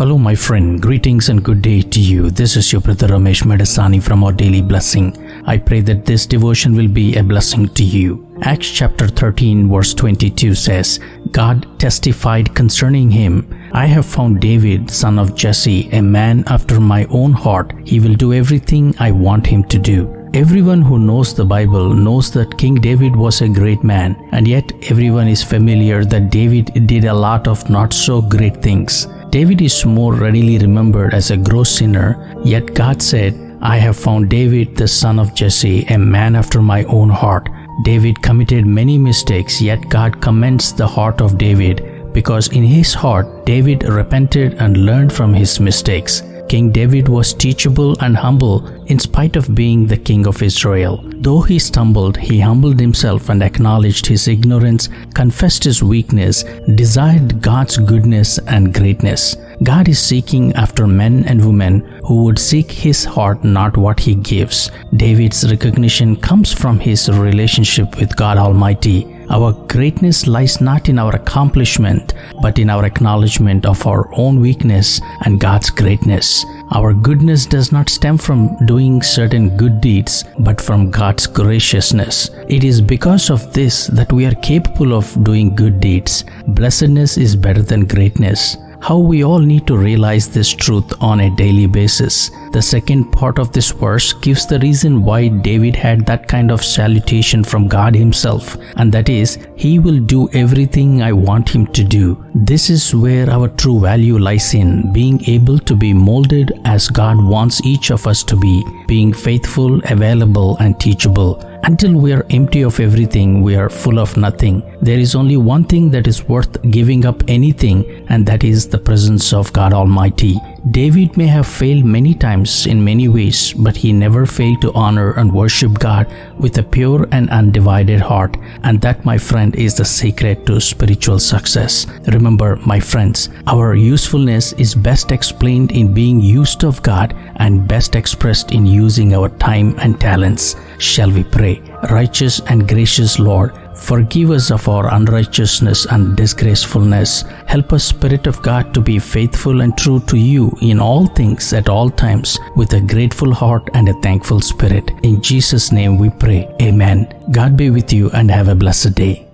Hello my friend, greetings and good day to you. This is your brother Ramesh Medasani from Our Daily Blessing. I pray that this devotion will be a blessing to you. Acts chapter 13 verse 22 says, God testified concerning him, I have found David, son of Jesse, a man after my own heart. He will do everything I want him to do. Everyone who knows the Bible knows that King David was a great man, and yet everyone is familiar that David did a lot of not so great things. David is more readily remembered as a gross sinner, yet God said, I have found David the son of Jesse, a man after my own heart. David committed many mistakes, yet God commends the heart of David, because in his heart David repented and learned from his mistakes. King David was teachable and humble in spite of being the king of Israel. Though he stumbled, he humbled himself and acknowledged his ignorance, confessed his weakness, desired God's goodness and greatness. God is seeking after men and women who would seek his heart, not what he gives. David's recognition comes from his relationship with God Almighty. Our greatness lies not in our accomplishment, but in our acknowledgement of our own weakness and God's greatness. Our goodness does not stem from doing certain good deeds, but from God's graciousness. It is because of this that we are capable of doing good deeds. Blessedness is better than greatness. How we all need to realize this truth on a daily basis. The second part of this verse gives the reason why David had that kind of salutation from God himself, and that is, he will do everything I want him to do. This is where our true value lies in, being able to be molded as God wants each of us to be, being faithful, available, and teachable. Until we are empty of everything, we are full of nothing. There is only one thing that is worth giving up anything, and that is the presence of God Almighty. David may have failed many times in many ways, but he never failed to honor and worship God with a pure and undivided heart. And that, my friend, is the secret to spiritual success. Remember, my friends, our usefulness is best explained in being used of God and best expressed in using our time and talents. Shall we pray? Righteous and gracious Lord, forgive us of our unrighteousness and disgracefulness. Help us, Spirit of God, to be faithful and true to you in all things at all times, with a grateful heart and a thankful spirit. In Jesus' name we pray. Amen. God be with you and have a blessed day.